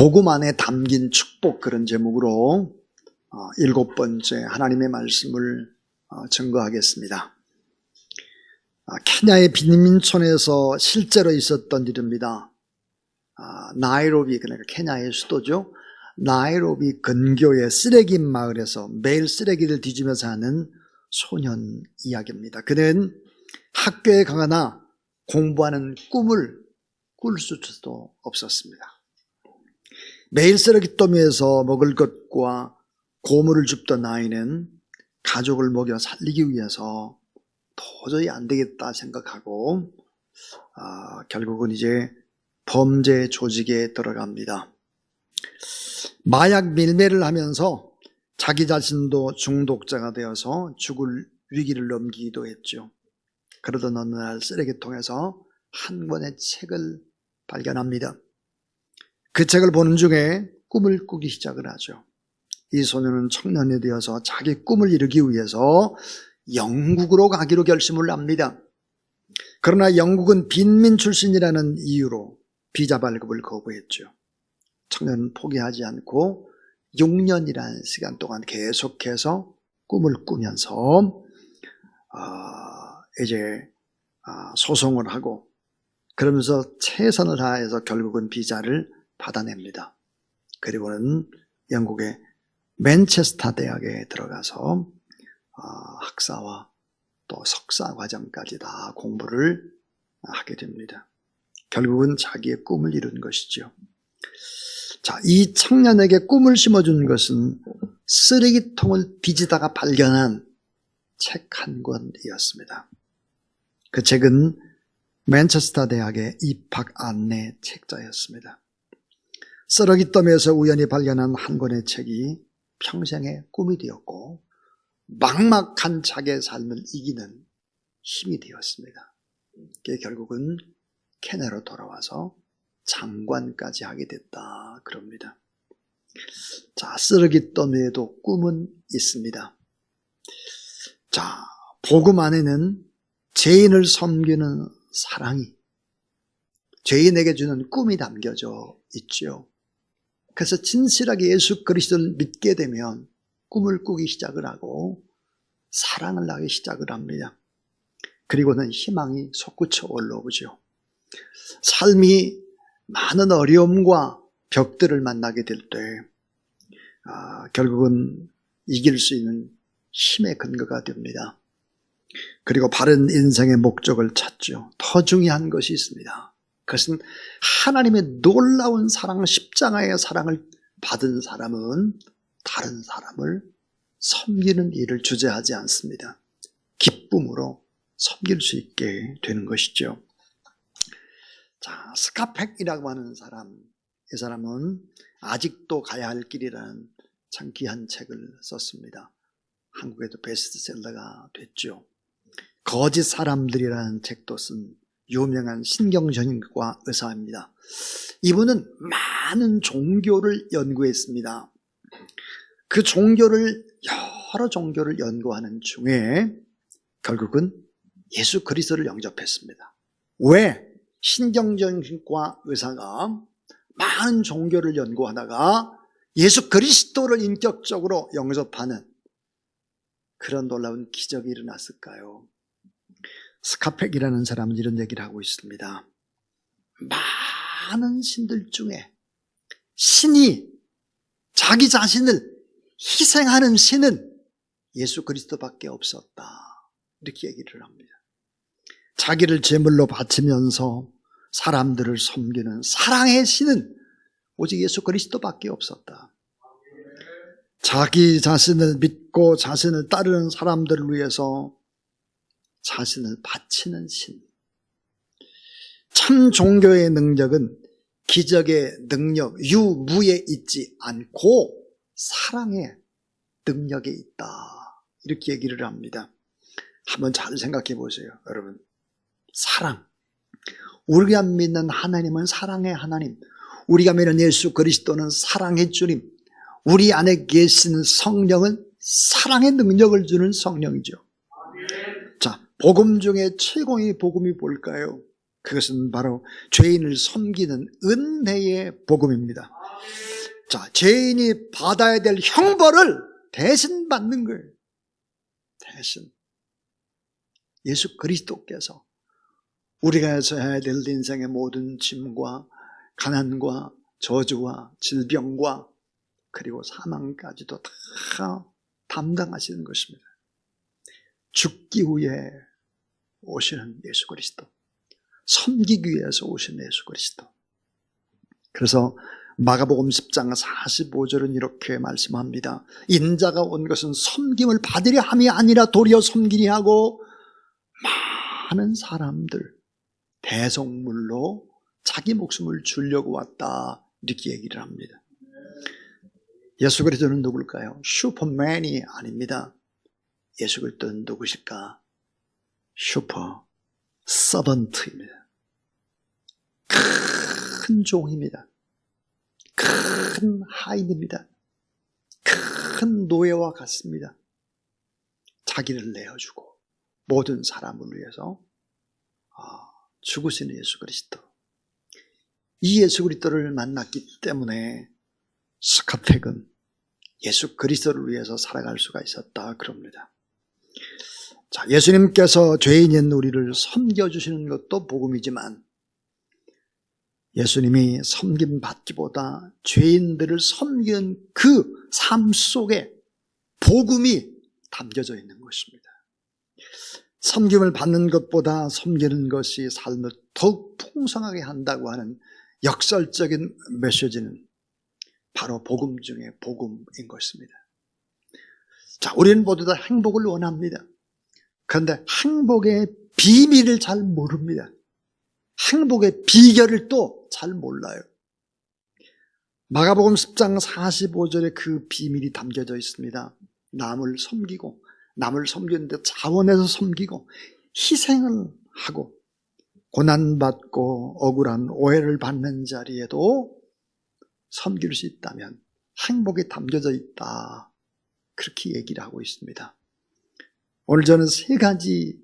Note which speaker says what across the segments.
Speaker 1: 복음 안에 담긴 축복, 그런 제목으로 7번째 하나님의 말씀을 증거하겠습니다. 케냐의 빈민촌에서 실제로 있었던 일입니다. 나이로비, 그러니까 케냐의 수도죠. 나이로비 근교의 쓰레기 마을에서 매일 쓰레기를 뒤지면서 하는 소년 이야기입니다. 그는 학교에 가거나 공부하는 꿈을 꿀 수도 없었습니다. 매일 쓰레기더미에서 먹을 것과 고물을 줍던 아이는 가족을 먹여 살리기 위해서 도저히 안 되겠다 생각하고 결국은 이제 범죄 조직에 들어갑니다. 마약 밀매를 하면서 자기 자신도 중독자가 되어서 죽을 위기를 넘기기도 했죠. 그러던 어느 날 쓰레기통에서 한 권의 책을 발견합니다. 그 책을 보는 중에 꿈을 꾸기 시작을 하죠. 이 소년은 청년이 되어서 자기 꿈을 이루기 위해서 영국으로 가기로 결심을 합니다. 그러나 영국은 빈민 출신이라는 이유로 비자 발급을 거부했죠. 청년은 포기하지 않고 6년이라는 시간 동안 계속해서 꿈을 꾸면서 이제 소송을 하고 그러면서 최선을 다해서 결국은 비자를 받아냅니다. 그리고는 영국의 맨체스터 대학에 들어가서 학사와 또 석사 과정까지 다 공부를 하게 됩니다. 결국은 자기의 꿈을 이룬 것이죠. 자, 이 청년에게 꿈을 심어준 것은 쓰레기통을 뒤지다가 발견한 책 한 권이었습니다. 그 책은 맨체스터 대학의 입학 안내 책자였습니다. 쓰레기더미에서 우연히 발견한 한 권의 책이 평생의 꿈이 되었고 막막한 자기의 삶을 이기는 힘이 되었습니다. 결국은 케냐로 돌아와서 장관까지 하게 됐다 그럽니다. 자, 쓰레기더미에도 꿈은 있습니다. 자, 복음 안에는 죄인을 섬기는 사랑이 죄인에게 주는 꿈이 담겨져 있죠. 그래서 진실하게 예수 그리스도를 믿게 되면 꿈을 꾸기 시작을 하고 사랑을 하기 시작을 합니다. 그리고는 희망이 솟구쳐 올라오죠. 삶이 많은 어려움과 벽들을 만나게 될 때 결국은 이길 수 있는 힘의 근거가 됩니다. 그리고 바른 인생의 목적을 찾죠. 더 중요한 것이 있습니다. 그것은 하나님의 놀라운 사랑, 십자가의 사랑을 받은 사람은 다른 사람을 섬기는 일을 주저하지 않습니다. 기쁨으로 섬길 수 있게 되는 것이죠. 자, 스카펙이라고 하는 사람, 이 사람은 아직도 가야 할 길이라는 참 귀한 책을 썼습니다. 한국에도 베스트셀러가 됐죠. 거짓 사람들이라는 책도 쓴 유명한 신경전과 의사입니다. 이분은 많은 종교를 연구했습니다. 그 여러 종교를 연구하는 중에 결국은 예수 그리스도를 영접했습니다. 왜? 신경전과 의사가 많은 종교를 연구하다가 예수 그리스도를 인격적으로 영접하는 그런 놀라운 기적이 일어났을까요? 스카펙이라는 사람은 이런 얘기를 하고 있습니다. 많은 신들 중에 신이 자기 자신을 희생하는 신은 예수 그리스도밖에 없었다. 이렇게 얘기를 합니다. 자기를 제물로 바치면서 사람들을 섬기는 사랑의 신은 오직 예수 그리스도밖에 없었다. 자기 자신을 믿고 자신을 따르는 사람들을 위해서 자신을 바치는 신. 참 종교의 능력은 기적의 능력, 유무에 있지 않고 사랑의 능력에 있다. 이렇게 얘기를 합니다. 한번 잘 생각해 보세요, 여러분. 사랑. 우리가 믿는 하나님은 사랑의 하나님. 우리가 믿는 예수 그리스도는 사랑의 주님. 우리 안에 계신 성령은 사랑의 능력을 주는 성령이죠. 자, 복음 중에 최고의 복음이 뭘까요? 그것은 바로 죄인을 섬기는 은혜의 복음입니다. 자, 죄인이 받아야 될 형벌을 대신 받는 거예요. 대신. 예수 그리스도께서 우리가 져야 될 인생의 모든 짐과 가난과 저주와 질병과 그리고 사망까지도 다 담당하시는 것입니다. 죽기 위해 오시는 예수 그리스도, 섬기기 위해서 오신 예수 그리스도. 그래서 마가복음 10장 45절은 이렇게 말씀합니다. 인자가 온 것은 섬김을 받으려 함이 아니라 도리어 섬기려 하고 많은 사람들 대속물로 자기 목숨을 주려고 왔다, 이렇게 얘기를 합니다. 예수 그리스도는 누굴까요? 슈퍼맨이 아닙니다. 예수 그리스도는 누구실까? 슈퍼 서번트입니다. 큰 종입니다. 큰 하인입니다. 큰 노예와 같습니다. 자기를 내어주고 모든 사람을 위해서 죽으시는 예수 그리스도. 이 예수 그리스도를 만났기 때문에 스카텍은 예수 그리스도를 위해서 살아갈 수가 있었다, 그럽니다. 자, 예수님께서 죄인인 우리를 섬겨주시는 것도 복음이지만 예수님이 섬김받기보다 죄인들을 섬기는 그 삶 속에 복음이 담겨져 있는 것입니다. 섬김을 받는 것보다 섬기는 것이 삶을 더욱 풍성하게 한다고 하는 역설적인 메시지는 바로 복음 중에 복음인 것입니다. 자, 우리는 모두 다 행복을 원합니다. 그런데 행복의 비밀을 잘 모릅니다. 행복의 비결을 또 잘 몰라요. 마가복음 10장 45절에 그 비밀이 담겨져 있습니다. 남을 섬기고, 남을 섬기는데 자원해서 섬기고 희생을 하고 고난받고 억울한 오해를 받는 자리에도 섬길 수 있다면 행복이 담겨져 있다, 그렇게 얘기를 하고 있습니다. 오늘 저는 세 가지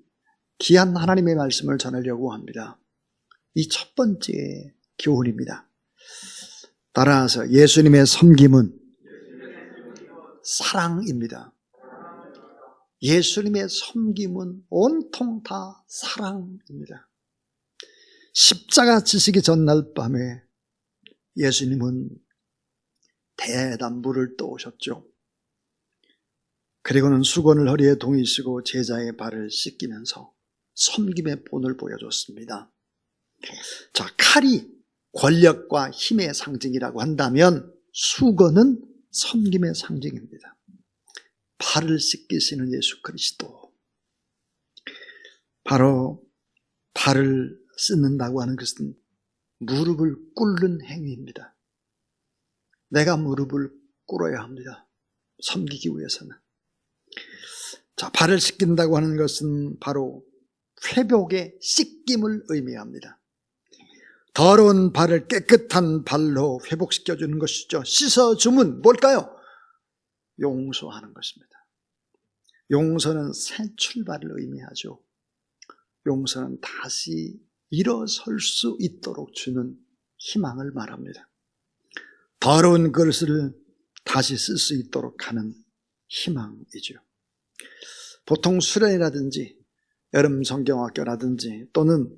Speaker 1: 귀한 하나님의 말씀을 전하려고 합니다. 이 첫 번째 교훈입니다. 따라서 예수님의 섬김은 사랑입니다. 예수님의 섬김은 온통 다 사랑입니다. 십자가 지시기 전날 밤에 예수님은 대담불을 떠오셨죠. 그리고는 수건을 허리에 동이시고 제자의 발을 씻기면서 섬김의 본을 보여줬습니다. 자, 칼이 권력과 힘의 상징이라고 한다면 수건은 섬김의 상징입니다. 발을 씻기시는 예수 그리스도. 바로 발을 씻는다고 하는 것은 무릎을 꿇는 행위입니다. 내가 무릎을 꿇어야 합니다. 섬기기 위해서는. 자, 발을 씻긴다고 하는 것은 바로 회복의 씻김을 의미합니다. 더러운 발을 깨끗한 발로 회복시켜주는 것이죠. 씻어주면 뭘까요? 용서하는 것입니다. 용서는 새 출발을 의미하죠. 용서는 다시 일어설 수 있도록 주는 희망을 말합니다. 더러운 그릇을 다시 쓸 수 있도록 하는 희망이죠. 보통 수련이라든지 여름 성경학교라든지 또는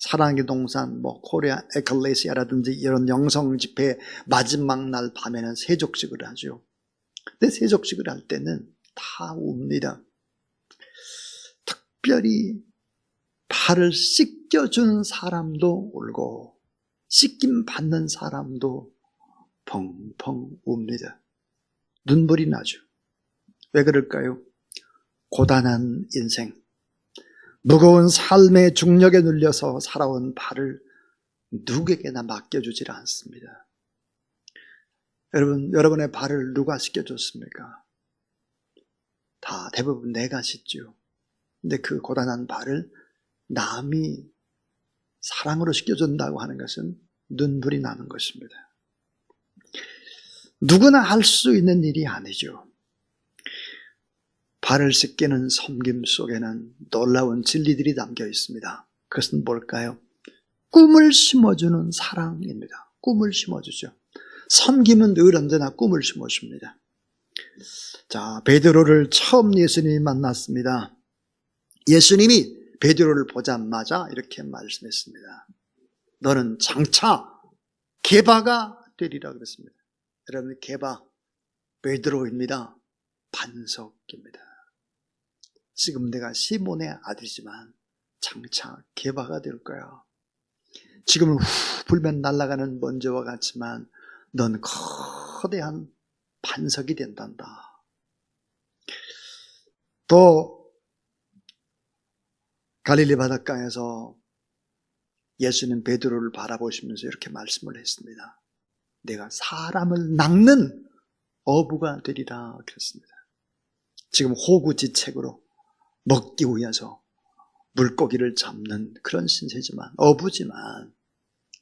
Speaker 1: 사랑의 동산, 코리아 에클레시아라든지 이런 영성 집회 마지막 날 밤에는 세족식을 하죠. 근데 세족식을 할 때는 다 웁니다. 특별히 발을 씻겨준 사람도 울고 씻김 받는 사람도 펑펑 웁니다. 눈물이 나죠. 왜 그럴까요? 고단한 인생, 무거운 삶의 중력에 눌려서 살아온 발을 누구에게나 맡겨주질 않습니다. 여러분의 발을 누가 씻겨줬습니까? 다 대부분 내가 씻죠. 근데 그 고단한 발을 남이 사랑으로 씻겨준다고 하는 것은 눈물이 나는 것입니다. 누구나 할 수 있는 일이 아니죠. 발을 씻기는 섬김 속에는 놀라운 진리들이 담겨 있습니다. 그것은 뭘까요? 꿈을 심어주는 사랑입니다. 꿈을 심어주죠. 섬김은 늘 언제나 꿈을 심어줍니다. 자, 베드로를 처음 예수님이 만났습니다. 예수님이 베드로를 보자마자 이렇게 말씀했습니다. 너는 장차 게바가 되리라 그랬습니다. 여러분, 게바 베드로입니다. 반석입니다. 지금 내가 시몬의 아들이지만 장차 게바가 될 거야. 지금은 불면 날아가는 먼지와 같지만 넌 거대한 반석이 된단다. 또 갈릴리 바닷가에서 예수님 베드로를 바라보시면서 이렇게 말씀을 했습니다. 내가 사람을 낚는 어부가 되리라 그랬습니다. 지금 호구지책으로 먹기 위해서 물고기를 잡는 그런 신세지만, 어부지만,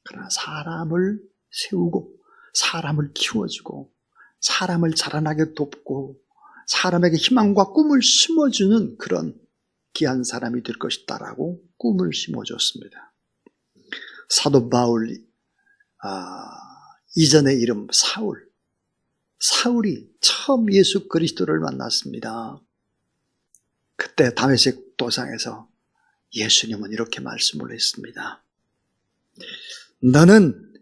Speaker 1: 그러나 사람을 세우고 사람을 키워주고 사람을 자라나게 돕고 사람에게 희망과 꿈을 심어주는 그런 귀한 사람이 될 것이다라고 꿈을 심어줬습니다. 사도 바울, 이전의 이름 사울이 처음 예수 그리스도를 만났습니다. 그때 다메섹 도상에서 예수님은 이렇게 말씀을 했습니다. 너는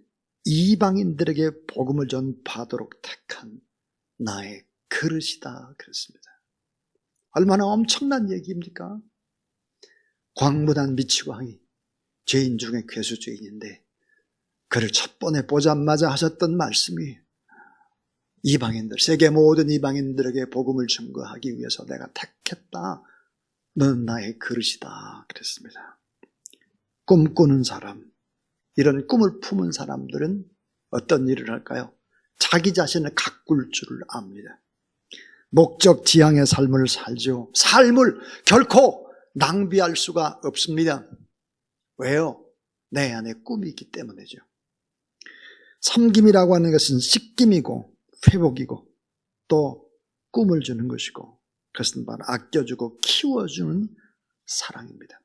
Speaker 1: 이방인들에게 복음을 전파하도록 택한 나의 그릇이다 그랬습니다. 얼마나 엄청난 얘기입니까? 광무단 미치광이 죄인 중에 괴수죄인인데 그를 첫 번에 보자마자 하셨던 말씀이 이방인들, 세계 모든 이방인들에게 복음을 증거하기 위해서 내가 택했다. 너는 나의 그릇이다 그랬습니다. 꿈꾸는 사람, 이런 꿈을 품은 사람들은 어떤 일을 할까요? 자기 자신을 가꿀 줄을 압니다. 목적 지향의 삶을 살죠. 삶을 결코 낭비할 수가 없습니다. 왜요? 내 안에 꿈이 있기 때문이죠. 섬김이라고 하는 것은 씻김이고 회복이고 또 꿈을 주는 것이고 그것은 바로 아껴주고 키워주는 사랑입니다.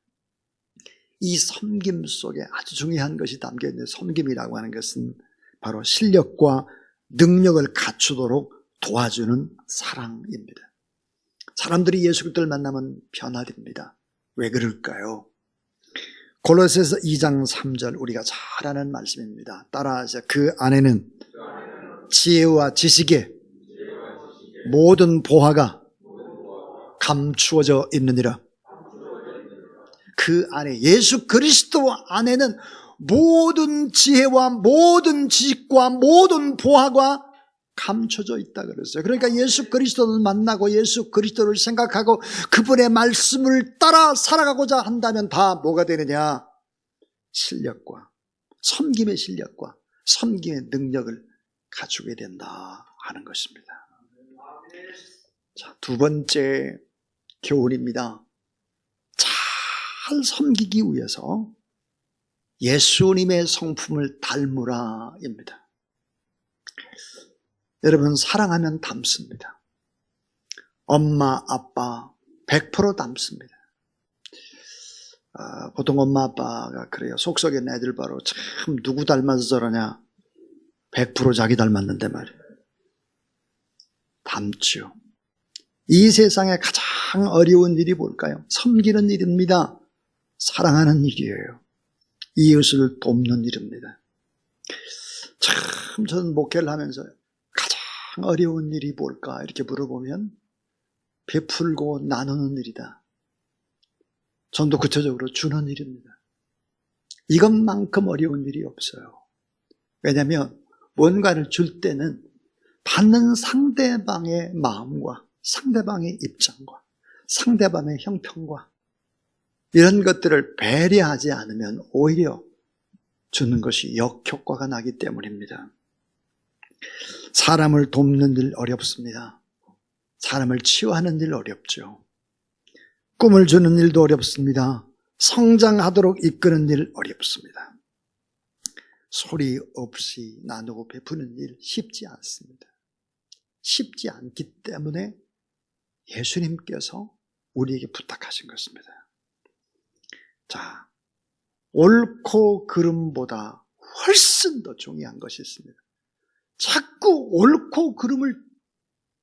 Speaker 1: 이 섬김 속에 아주 중요한 것이 담겨있는 섬김이라고 하는 것은 바로 실력과 능력을 갖추도록 도와주는 사랑입니다. 사람들이 예수 그리스도를 만나면 변화됩니다. 왜 그럴까요? 골로새서 2장 3절 우리가 잘 아는 말씀입니다. 따라하세요. 그 안에는 지혜와 지식의 모든 보화가 감추어져 있느니라. 그 안에 예수 그리스도 안에는 모든 지혜와 모든 지식과 모든 보화가 감춰져 있다 그랬어요. 그러니까 예수 그리스도를 만나고 예수 그리스도를 생각하고 그분의 말씀을 따라 살아가고자 한다면 다 뭐가 되느냐? 실력과 섬김의 실력과 섬김의 능력을 갖추게 된다 하는 것입니다. 자, 두 번째 교훈입니다. 잘 섬기기 위해서 예수님의 성품을 닮으라입니다. 여러분, 사랑하면 닮습니다. 엄마, 아빠 100% 닮습니다. 보통 엄마, 아빠가 그래요. 속썩인 애들 바로 참 누구 닮아서 저러냐. 100% 자기 닮았는데 말이에요. 닮죠. 이 세상에 가장 어려운 일이 뭘까요? 섬기는 일입니다. 사랑하는 일이에요. 이웃을 돕는 일입니다. 참 저는 목회를 하면서 가장 어려운 일이 뭘까 이렇게 물어보면 베풀고 나누는 일이다. 좀 더 구체적으로 주는 일입니다. 이것만큼 어려운 일이 없어요. 왜냐하면 뭔가를 줄 때는 받는 상대방의 마음과 상대방의 입장과 상대방의 형편과 이런 것들을 배려하지 않으면 오히려 주는 것이 역효과가 나기 때문입니다. 사람을 돕는 일 어렵습니다. 사람을 치유하는 일 어렵죠. 꿈을 주는 일도 어렵습니다. 성장하도록 이끄는 일 어렵습니다. 소리 없이 나누고 베푸는 일 쉽지 않습니다. 쉽지 않기 때문에 예수님께서 우리에게 부탁하신 것입니다. 자, 옳고 그름보다 훨씬 더 중요한 것이 있습니다. 자꾸 옳고 그름을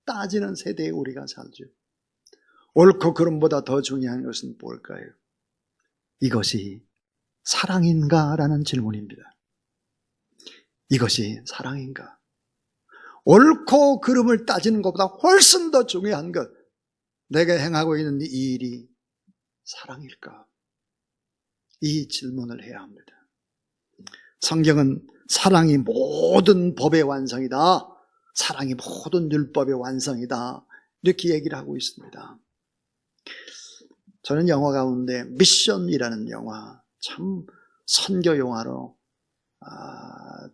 Speaker 1: 따지는 세대에 우리가 살죠. 옳고 그름보다 더 중요한 것은 뭘까요? 이것이 사랑인가? 라는 질문입니다. 이것이 사랑인가? 옳고 그름을 따지는 것보다 훨씬 더 중요한 것, 내가 행하고 있는 이 일이 사랑일까? 이 질문을 해야 합니다. 성경은 사랑이 모든 법의 완성이다, 사랑이 모든 율법의 완성이다, 이렇게 얘기를 하고 있습니다. 저는 영화 가운데 미션이라는 영화, 참 선교 영화로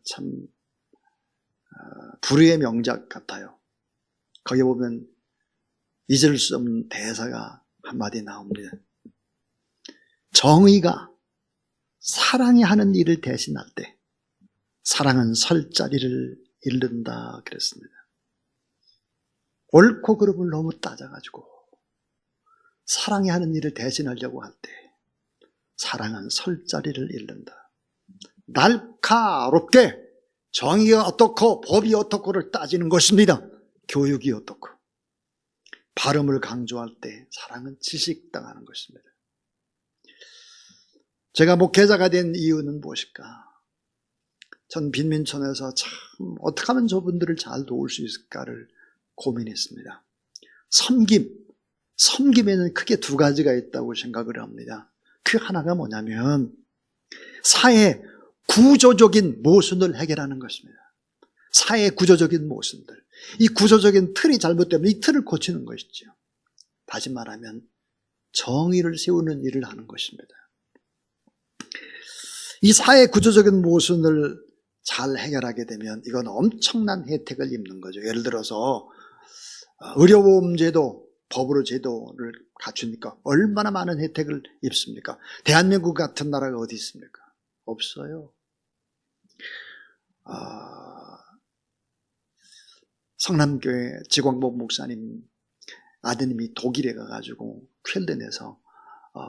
Speaker 1: 참 불후의 명작 같아요. 거기 보면 잊을 수 없는 대사가 한마디 나옵니다. 정의가 사랑이 하는 일을 대신할 때 사랑은 설 자리를 잃는다 그랬습니다. 옳고 그름을 너무 따져가지고 사랑이 하는 일을 대신하려고 할 때 사랑은 설 자리를 잃는다. 날카롭게 정의가 어떻고 법이 어떻고를 따지는 것입니다. 교육이 어떻고. 발음을 강조할 때 사랑은 지식당하는 것입니다. 제가 목회자가 된 이유는 무엇일까? 전 빈민촌에서 참 어떻게 하면 저분들을 잘 도울 수 있을까를 고민했습니다. 섬김에는 크게 두 가지가 있다고 생각을 합니다. 그 하나가 뭐냐면 사회 구조적인 모순을 해결하는 것입니다. 사회 구조적인 모순들. 이 구조적인 틀이 잘못되면 이 틀을 고치는 것이죠. 다시 말하면 정의를 세우는 일을 하는 것입니다. 이 사회 구조적인 모순을 잘 해결하게 되면 이건 엄청난 혜택을 입는 거죠. 예를 들어서 의료보험제도, 법으로 제도를 갖추니까 얼마나 많은 혜택을 입습니까? 대한민국 같은 나라가 어디 있습니까? 없어요. 성남교회 지광복 목사님 아드님이 독일에 가가지고 쾰른에서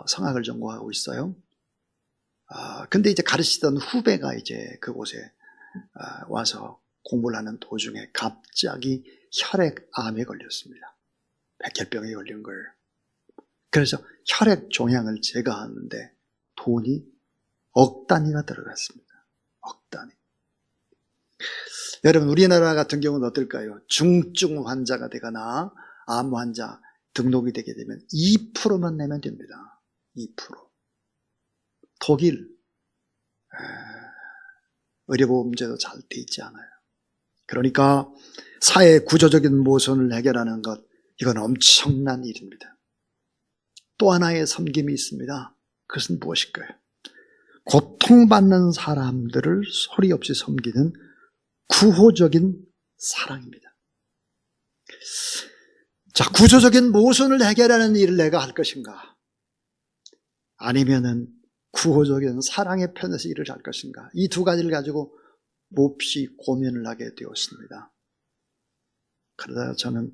Speaker 1: 성악을 전공하고 있어요. 근데 이제 가르치던 후배가 이제 그곳에 와서 공부를 하는 도중에 갑자기 혈액암에 걸렸습니다. 백혈병에 걸린 걸. 그래서 혈액 종양을 제거하는데 돈이 억 단위가 들어갔습니다. 억 단위. 여러분, 우리나라 같은 경우는 어떨까요? 중증 환자가 되거나 암 환자 등록이 되게 되면 2%만 내면 됩니다. 2%. 독일 의료보험제도 잘 돼 있지 않아요. 그러니까 사회 구조적인 모순을 해결하는 것, 이건 엄청난 일입니다. 또 하나의 섬김이 있습니다. 그것은 무엇일까요? 고통받는 사람들을 소리 없이 섬기는 구호적인 사랑입니다. 자, 구조적인 모순을 해결하는 일을 내가 할 것인가? 아니면은 구호적인 사랑의 편에서 일을 할 것인가? 이 두 가지를 가지고 몹시 고민을 하게 되었습니다. 그러다가 저는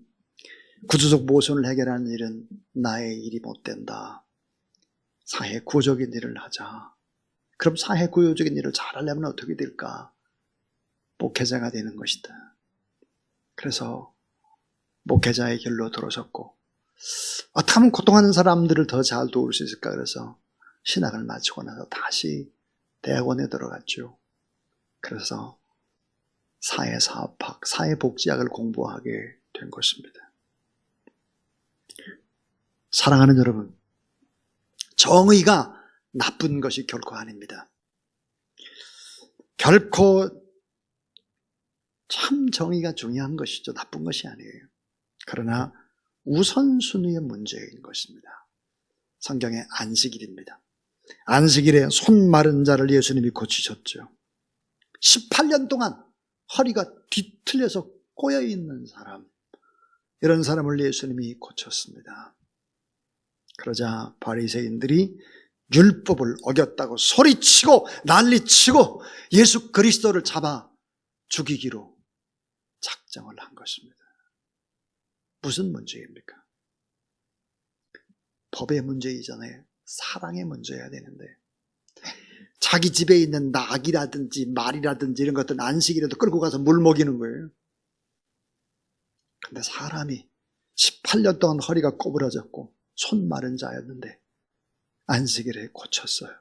Speaker 1: 구조적 모순을 해결하는 일은 나의 일이 못 된다. 사회 구조적인 일을 하자. 그럼 사회 구조적인 일을 잘하려면 어떻게 될까? 목회자가 되는 것이다. 그래서 목회자의 길로 들어섰고, 어떻게 하면 고통하는 사람들을 더 잘 도울 수 있을까? 그래서 신학을 마치고 나서 다시 대학원에 들어갔죠. 그래서 사회사업학, 사회복지학을 공부하게 된 것입니다. 사랑하는 여러분, 정의가 나쁜 것이 결코 아닙니다. 결코 참 정의가 중요한 것이죠. 나쁜 것이 아니에요. 그러나 우선순위의 문제인 것입니다. 성경의 안식일입니다. 안식일에 손 마른 자를 예수님이 고치셨죠. 18년 동안 허리가 뒤틀려서 꼬여있는 사람, 이런 사람을 예수님이 고쳤습니다. 그러자 바리새인들이 율법을 어겼다고 소리치고 난리치고 예수 그리스도를 잡아 죽이기로 작정을 한 것입니다. 무슨 문제입니까? 법의 문제이잖아요. 사랑의 문제여야 되는데 자기 집에 있는 낙이라든지 말이라든지 이런 것들 안식이라도 끌고 가서 물 먹이는 거예요. 근데 사람이 18년 동안 허리가 꼬부러졌고 손 마른 자였는데 안식일에 고쳤어요.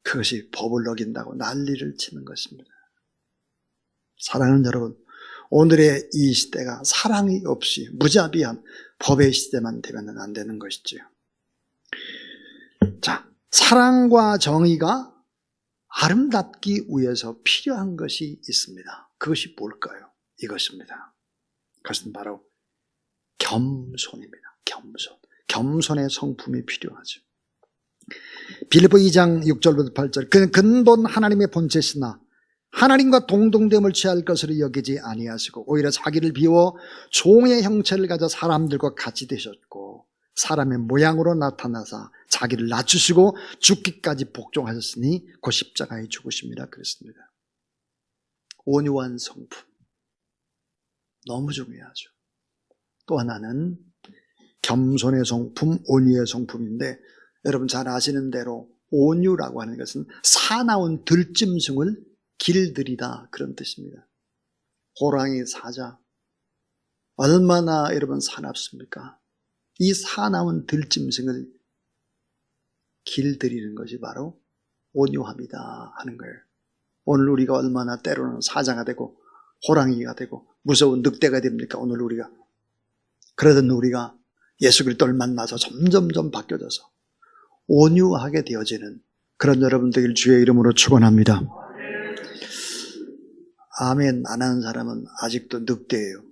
Speaker 1: 그것이 법을 어긴다고 난리를 치는 것입니다. 사랑하는 여러분, 오늘의 이 시대가 사랑이 없이 무자비한 법의 시대만 되면 안 되는 것이지요. 자, 사랑과 정의가 아름답기 위해서 필요한 것이 있습니다. 그것이 뭘까요? 이것입니다. 그것은 바로 겸손입니다. 겸손. 겸손의 성품이 필요하죠. 빌립보 2장 6절부터 8절. 그는 근본 하나님의 본체시나 하나님과 동등됨을 취할 것으로 여기지 아니하시고 오히려 자기를 비워 종의 형체를 가져 사람들과 같이 되셨고 사람의 모양으로 나타나사 자기를 낮추시고 죽기까지 복종하셨으니 그 십자가에 죽으십니다. 그랬습니다. 온유한 성품 너무 중요하죠. 또 하나는 겸손의 성품, 온유의 성품인데 여러분 잘 아시는 대로 온유라고 하는 것은 사나운 들짐승을 길들이다 그런 뜻입니다. 호랑이, 사자 얼마나 여러분 사납습니까? 이 사나운 들짐승을 길들이는 것이 바로 온유함이다 하는 거예요. 오늘 우리가 얼마나 때로는 사자가 되고 호랑이가 되고 무서운 늑대가 됩니까? 오늘 우리가 그러던 우리가 예수 그리스도를 만나서 점점점 바뀌어져서 온유하게 되어지는 그런 여러분 되길 주의 이름으로 축원합니다. 아멘 안 하는 사람은 아직도 늑대예요.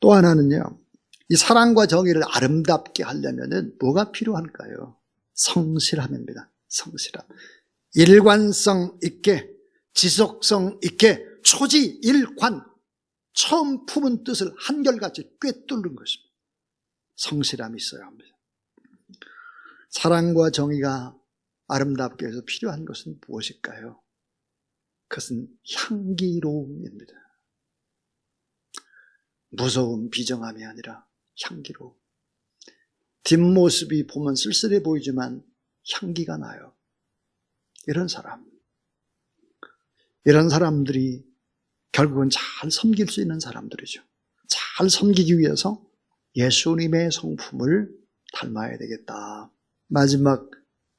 Speaker 1: 또 하나는요, 이 사랑과 정의를 아름답게 하려면 뭐가 필요할까요? 성실함입니다. 성실함. 일관성 있게, 지속성 있게, 초지일관, 처음 품은 뜻을 한결같이 꿰뚫는 것입니다. 성실함이 있어야 합니다. 사랑과 정의가 아름답게 해서 필요한 것은 무엇일까요? 그것은 향기로움입니다. 무서운 비정함이 아니라 향기로움. 뒷모습이 보면 쓸쓸해 보이지만 향기가 나요. 이런 사람들이 결국은 잘 섬길 수 있는 사람들이죠. 잘 섬기기 위해서 예수님의 성품을 닮아야 되겠다. 마지막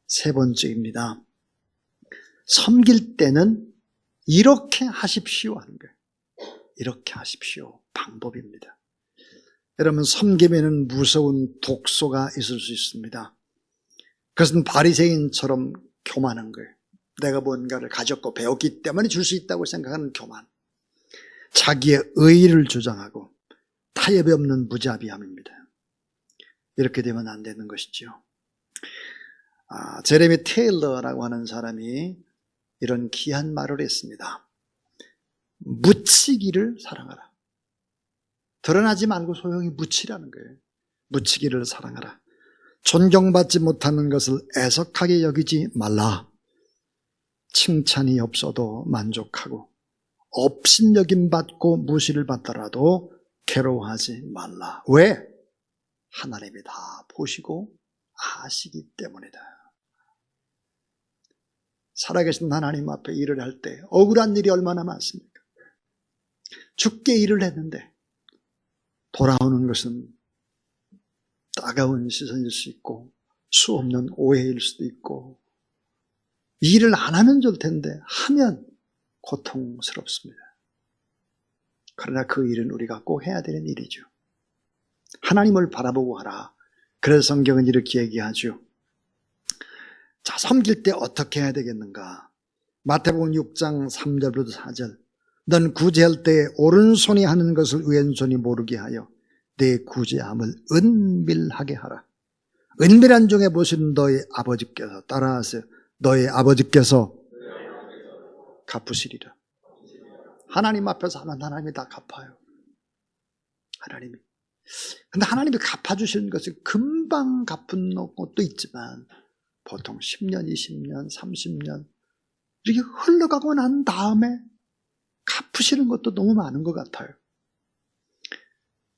Speaker 1: 세 번째입니다. 섬길 때는 이렇게 하십시오 하는 거예요. 이렇게 하십시오. 방법입니다. 여러분, 섬김에는 무서운 독소가 있을 수 있습니다. 그것은 바리새인처럼 교만한 거예요. 내가 뭔가를 가졌고 배웠기 때문에 줄 수 있다고 생각하는 교만. 자기의 의의를 주장하고 타협이 없는 무자비함입니다. 이렇게 되면 안 되는 것이죠. 제레미 테일러라고 하는 사람이 이런 귀한 말을 했습니다. 묻히기를 사랑하라. 드러나지 말고 소용이 묻히라는 거예요. 묻히기를 사랑하라. 존경받지 못하는 것을 애석하게 여기지 말라. 칭찬이 없어도 만족하고 업신여김 받고 무시를 받더라도 괴로워하지 말라. 왜? 하나님이 다 보시고 아시기 때문이다. 살아계신 하나님 앞에 일을 할 때 억울한 일이 얼마나 많습니까? 죽게 일을 했는데 돌아오는 것은 따가운 시선일 수 있고 수없는 오해일 수도 있고 일을 안 하면 좋을 텐데 하면 고통스럽습니다. 그러나 그 일은 우리가 꼭 해야 되는 일이죠. 하나님을 바라보고 하라. 그래서 성경은 이렇게 얘기하죠. 자, 섬길 때 어떻게 해야 되겠는가? 마태복음 6장 3절부터 4절. 넌 구제할 때 오른손이 하는 것을 왼손이 모르게 하여 내 구제함을 은밀하게 하라. 은밀한 중에 보시는 너의 아버지께서 따라하세요. 너의 아버지께서 갚으시리라. 하나님 앞에서 하면 하나님이 다 갚아요. 하나님이. 근데 하나님이 갚아주시는 것이 금방 갚은 것도 있지만 보통 10년, 20년, 30년 이렇게 흘러가고 난 다음에 갚으시는 것도 너무 많은 것 같아요.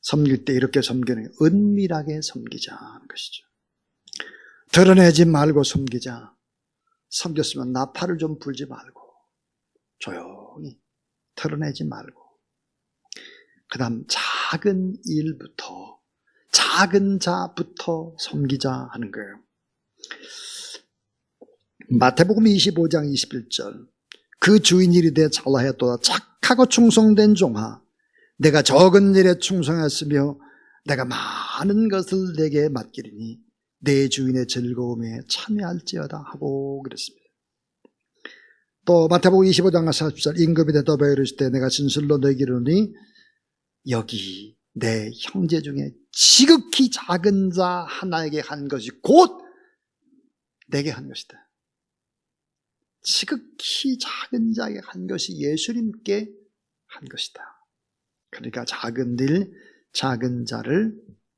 Speaker 1: 섬길 때 이렇게 섬기는 은밀하게 섬기자 하는 것이죠. 드러내지 말고 섬기자. 섬겼으면 나팔을 좀 불지 말고 조용히 드러내지 말고, 그 다음 작은 일부터, 작은 자부터 섬기자 하는 거예요. 마태복음 25장 21절, 그 주인 이르되 잘하였도다 착하고 충성된 종아, 내가 적은 일에 충성했으며 내가 많은 것을 내게 맡기리니 내 주인의 즐거움에 참여할지어다 하고 그랬습니다. 또 마태복음 25장 40절, 임금이 대답하여 이르시되 내가 진실로 너희에게 이르노니 여기 내 형제 중에 지극히 작은 자 하나에게 한 것이 곧 내게 한 것이다. 지극히 작은 자에게 한 것이 예수님께 한 것이다. 그러니까 작은 일, 작은 자를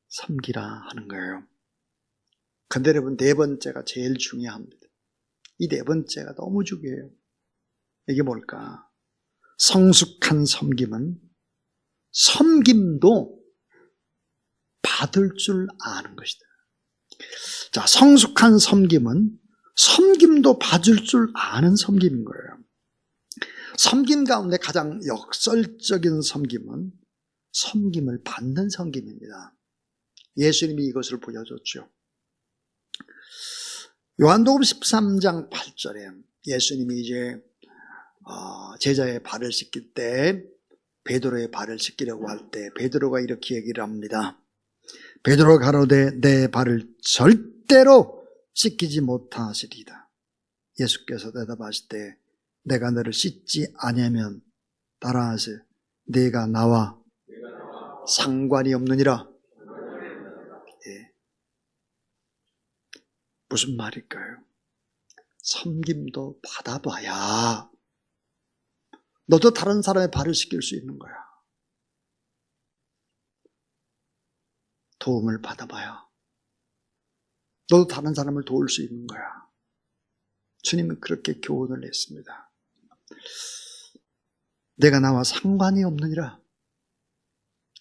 Speaker 1: 섬기라 하는 거예요. 근데 여러분, 네 번째가 제일 중요합니다. 이 네 번째가 너무 중요해요. 이게 뭘까? 성숙한 섬김은 섬김도 받을 줄 아는 것이다. 자, 성숙한 섬김은 섬김도 받을 줄 아는 섬김인 거예요. 섬김 가운데 가장 역설적인 섬김은 섬김을 받는 섬김입니다. 예수님이 이것을 보여줬죠. 요한복음 13장 8절에 예수님이 이제 제자의 발을 씻길 때, 베드로의 발을 씻기려고 할 때 베드로가 이렇게 얘기를 합니다. 베드로가 가로되 내 발을 절대로 씻기지 못하시리이다. 예수께서 대답하시되 내가 너를 씻지 아니하면 따라하세 네가 나와 상관이 없느니라. 예. 무슨 말일까요? 섬김도 받아봐야 너도 다른 사람의 발을 씻길 수 있는 거야. 도움을 받아봐야 너도 다른 사람을 도울 수 있는 거야. 주님은 그렇게 교훈을 했습니다. 내가 나와 상관이 없느니라.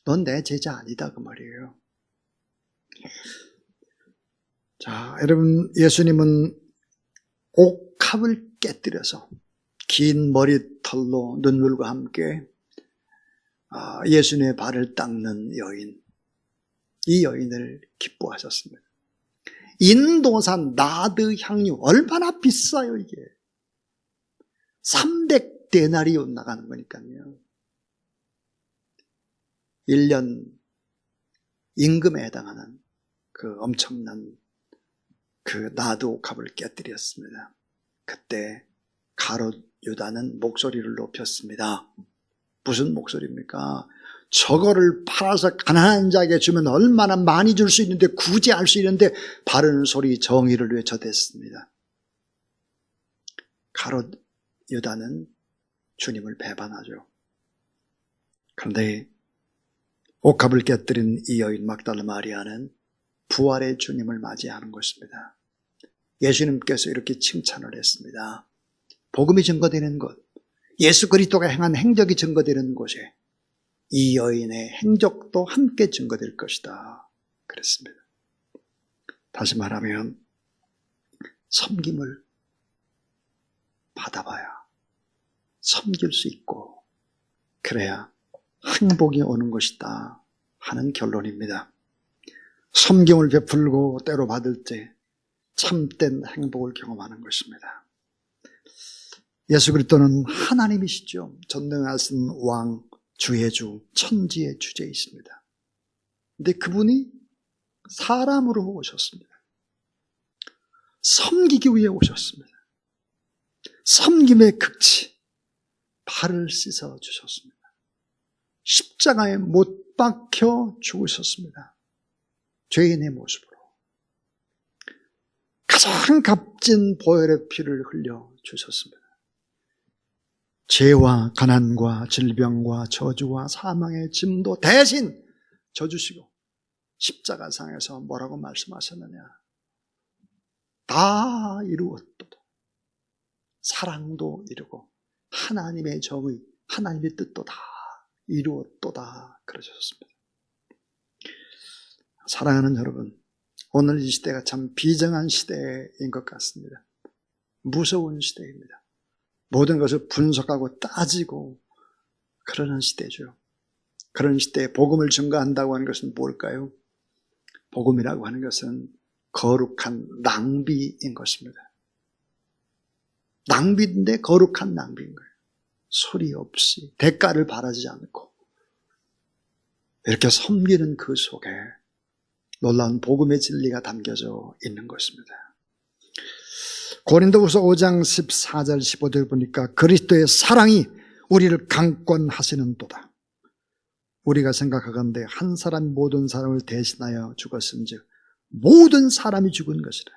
Speaker 1: 넌 내 제자 아니다, 그 말이에요. 자, 여러분, 예수님은 옥합을 깨뜨려서 긴 머리털로 눈물과 함께 예수님의 발을 닦는 여인, 이 여인을 기뻐하셨습니다. 인도산 나드 향유, 얼마나 비싸요 이게. 300데나리온 나가는 거니까요. 1년 임금에 해당하는 그 엄청난 그 나드 옥합을 깨뜨렸습니다. 그때 가롯 유다는 목소리를 높였습니다. 무슨 목소리입니까? 저거를 팔아서 가난한 자에게 주면 얼마나 많이 줄 수 있는데, 구제할 수 있는데 바르는 소리 정의를 외쳐댔습니다. 가롯 유다는 주님을 배반하죠. 그런데 옥합을 깨뜨린 이 여인 막달라 마리아는 부활의 주님을 맞이하는 것입니다. 예수님께서 이렇게 칭찬을 했습니다. 복음이 증거되는 곳, 예수 그리스도가 행한 행적이 증거되는 곳에 이 여인의 행적도 함께 증거될 것이다 그랬습니다. 다시 말하면 섬김을 받아봐야 섬길 수 있고, 그래야 행복이 오는 것이다 하는 결론입니다. 섬김을 베풀고 때로 받을 때 참된 행복을 경험하는 것입니다. 예수 그리스도는 하나님이시죠. 전능하신 왕, 주의 주, 천지의 주제이십니다. 근데 그분이 사람으로 오셨습니다. 섬기기 위해 오셨습니다. 섬김의 극치, 발을 씻어 주셨습니다. 십자가에 못 박혀 죽으셨습니다. 죄인의 모습으로 가장 값진 보혈의 피를 흘려 주셨습니다. 죄와 가난과 질병과 저주와 사망의 짐도 대신 져주시고 십자가상에서 뭐라고 말씀하셨느냐? 다 이루었도다. 사랑도 이루고 하나님의 정의, 하나님의 뜻도 다 이루었도다 그러셨습니다. 사랑하는 여러분, 오늘 이 시대가 참 비정한 시대인 것 같습니다. 무서운 시대입니다. 모든 것을 분석하고 따지고 그러는 시대죠. 그런 시대에 복음을 증거한다고 하는 것은 뭘까요? 복음이라고 하는 것은 거룩한 낭비인 것입니다. 낭비인데 거룩한 낭비인 거예요. 소리 없이 대가를 바라지 않고 이렇게 섬기는 그 속에 놀라운 복음의 진리가 담겨져 있는 것입니다. 고린도후서 5장 14절 15절 보니까 그리스도의 사랑이 우리를 강권하시는도다. 우리가 생각하건대 한 사람이 모든 사람을 대신하여 죽었은즉 모든 사람이 죽은 것이라.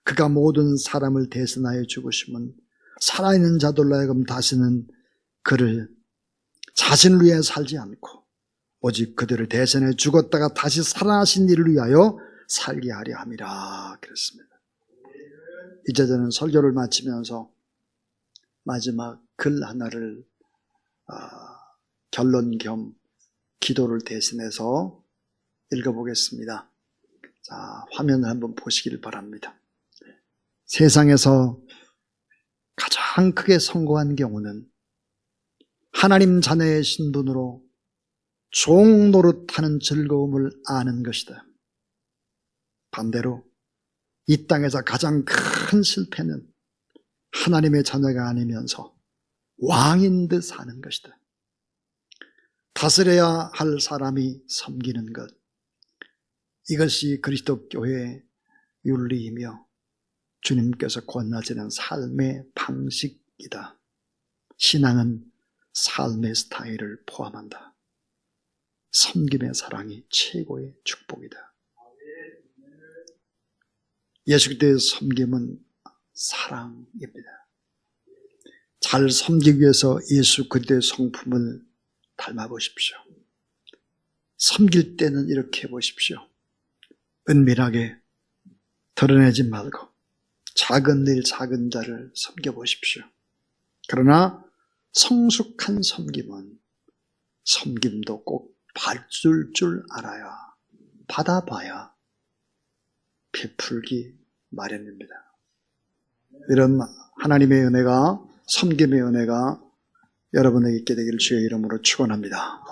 Speaker 1: 그가 모든 사람을 대신하여 죽으시면 살아있는 자들로 하여금 다시는 그를 자신을 위해 살지 않고 오직 그들을 대신해 죽었다가 다시 살아나신 이를 위하여 살게 하려 함이라 그랬습니다. 이제 저는 설교를 마치면서 마지막 글 하나를 결론 겸 기도를 대신해서 읽어보겠습니다. 자, 화면을 한번 보시기를 바랍니다. 세상에서 가장 크게 성공한 경우는 하나님 자녀의 신분으로 종 노릇하는 즐거움을 아는 것이다. 반대로 이 땅에서 가장 큰 실패는 하나님의 자녀가 아니면서 왕인 듯 사는 것이다. 다스려야 할 사람이 섬기는 것, 이것이 그리스도 교회의 윤리이며 주님께서 권하시는 삶의 방식이다. 신앙은 삶의 스타일을 포함한다. 섬김의 사랑이 최고의 축복이다. 예수 그리스도의 섬김은 사랑입니다. 잘 섬기기 위해서 예수 그리스도의 성품을 닮아보십시오. 섬길 때는 이렇게 해보십시오. 은밀하게 드러내지 말고 작은 일 작은 자를 섬겨보십시오. 그러나 성숙한 섬김은 섬김도 꼭 받을 줄 알아야, 받아봐야 베풀기 마련입니다. 이런 하나님의 은혜가, 섬김의 은혜가 여러분에게 있게 되기를 주의 이름으로 축원합니다.